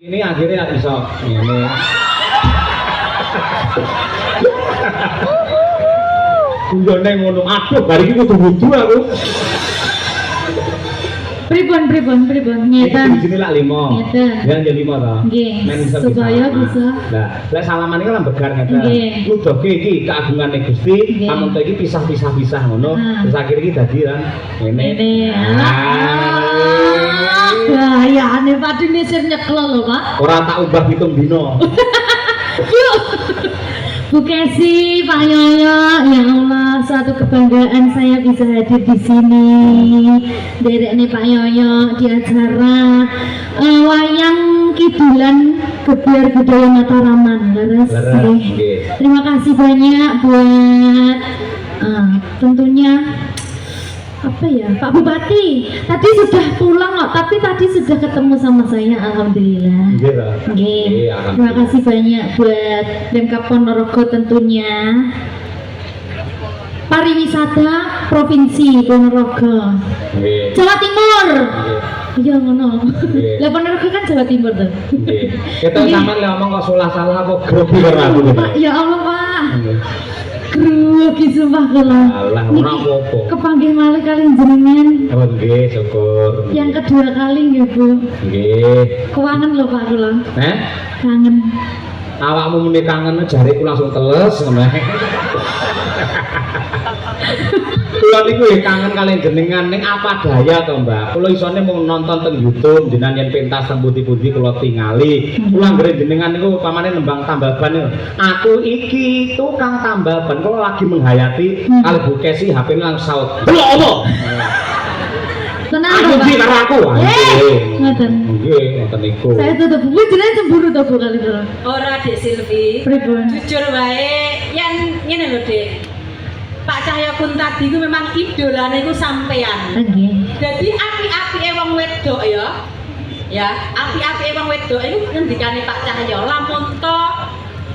Ini akhirnya bisa ini. Kuyone ngono, aduh bari iki kudu wudu aku. Pripun Di ngeten. sini lah 5. Ngeten. Ya jadi 5 to. Nggih. Men bisa Supaya bisa. Lah, lek salaman iki kan begar ngeten. Nggih. Nuduhke iki keagungane Gusti, Nggih. amun to iki pisah-pisah ngono, terus akhir iki dadi kan ngene. Bahayane padine sing nyeklo lho, Pak. Ora tak ubah pitung dino. Yuk. Bu Kesi, Pak Yoyo, ya Allah, suatu kebanggaan saya bisa hadir di sini. Derek nih Pak Yoyo di acara wayang kidulan Gebiar Budaya Mataraman. Leres. Nggih. Terima kasih banyak buat tentunya apa ya Pak Bupati. Tadi sudah pulang loh, tapi tadi sudah ketemu sama saya, alhamdulillah. Nggih to. Nggih. Alhamdulillah. Terima kasih banyak buat Pemkab Ponorogo tentunya. Pariwisata Provinsi Ponorogo. Nggih. Jawa Timur. Iya ngono. Nggih. Lah Ponorogo kan Jawa Timur tuh. Nggih. Kita Nggih. sampean lek ngomong kok salah-salah apa grogi karo aku. Pak, ya Allah Pak. Nggih. Grogi sumpah kula. Alah, Niki ora apa-apa. kepanggih malih kalian jenengan. Oh nggih, syukur. Yang kedua kali ya Bu. Nggih. Kewangen lho Pak kula. Kangen. Awakmu muni kangen jariku langsung teles ngono. Kula niku ya kangen kalian jenengan ning apa daya to, Mbak. Kula isone mung nonton teng YouTube, jenengan yen pentas teng pundi-pundi kula tingali. Kula anggere jenengan niku pamane nembang tambaban. Aku iki tukang tambaban. Kula lagi menghayati kali Bu Kesi HP-ne langsung saut. Lho apa? Tenang Aku Pak. iki karo aku. Ngoten. Nggih, ngoten niku. Saya tutup Bu jenengan cemburu to Bu kali kula. Ora Dek Silvi, Pripun? jujur wae yen ngene lho Dek. Pak Cahyakun tadi ku memang idolane ku sampean. Nggih. Dadi api-apike wong wedok ya. Ya, api-apike wong wedok iku ngendikane Pak Cahyo, lamun to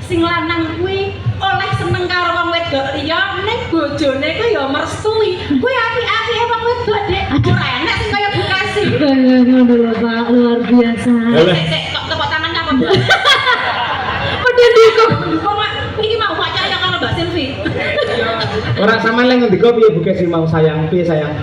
sing lanang kuwi oleh seneng karo wong wedok liya, ning bojone ku ya merestui. Kuwi api-apike wong wedok, Dek. Ora enak sing kaya Bu Kasi. Ngono lho Pak, luar biasa. Sik kok tepuk tangan apa, Mbak? Padahal dia kok Iki mau Pak Cahyo karo Mbak Silvi. Orang sama yang ngendika piye Bu Kesi mau sayang piye sayang.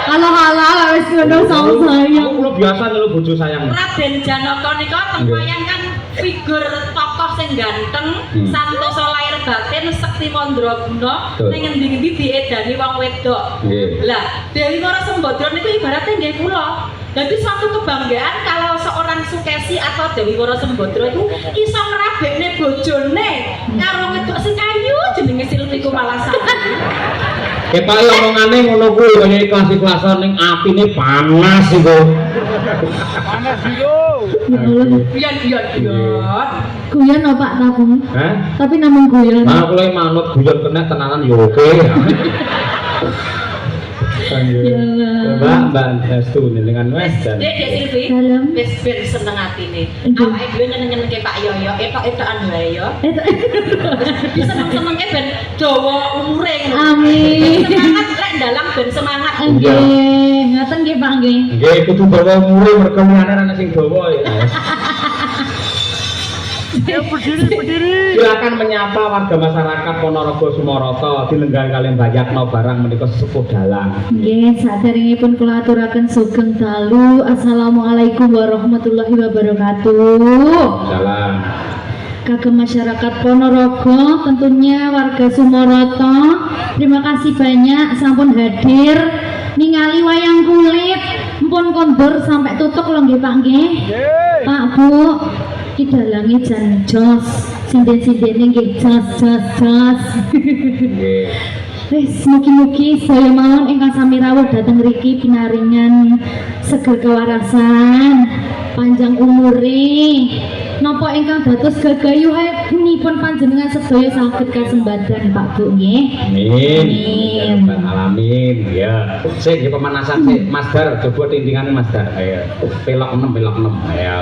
ala wis ngono sama saya. Aku kula biasa nyeluk bojo sayang. Raden Janaka nika teng Nggih. wayang kan figur tokoh sing ganteng, santosa lahir batin, sekti mandraguna, Betul. ning ngendi-endi diedani wong wedok. Nggih. Lah, Dewi Wara Sembadra niku ibaratnya nggih kula. Jadi suatu kebanggaan kalau seorang Sukesi atau Dewi Wara Sembadra itu iso ngrabekne bojone karo wedok sing ayu jenenge Silvi Kumalasan. Ketok omongane ngono kuwi kaya ikhlas-ikhlasan ning atine panas iku. Ya Allah. Iya. Guyon lho Pak tabung. Hah? Tapi namung guyon. Nah, kula manut guyon kena tenanan yo oke. Ya Allah. Mbak Estu dengan wes dan Dek Silvi. Dalam. Wis ben seneng atine. Nggih. Awake dhewe nyeneng-nyenengke Pak Yoyo, etok-etokan wae ya. Diseneng-senengke ben dawa umure ngono. Amin. Semangat lek ndalang ben semangat. Nggih, ngoten nggih Pak nggih. nggih kudu bawa umure mergo mulane ana sing dawa ya. Silakan menyapa warga masyarakat Ponorogo Sumoroto dilenggar kalian Bayakno barang menika sesepuh dalang. Nggih, saderengipun kula aturaken sugeng dalu. Assalamualaikum warahmatullahi wabarakatuh. Dalang. Kagem masyarakat Ponorogo, tentunya warga Sumoroto, terima kasih banyak sampun hadir ningali wayang kulit. Mpun kondur sampai tutup lho nggih Pak nggih. Pak Bu, didalangi jan jos, sinden-sindene nggih jos. Nggih. Wis mugi-mugi saya mawon ingkang sami rawuh dhateng mriki pinaringan seger kewarasan, panjang umure. Napa ingkang dados gegayuhanipun panjenengan sedaya saged kasembadan Pak Bu nggih. Amin. Amin. Ya Rabbal alamin. Ya. Sik nggih pemanasan sik. Mas Dar coba tindingane Mas Dar. Ayo. Pelok 6. Ayo.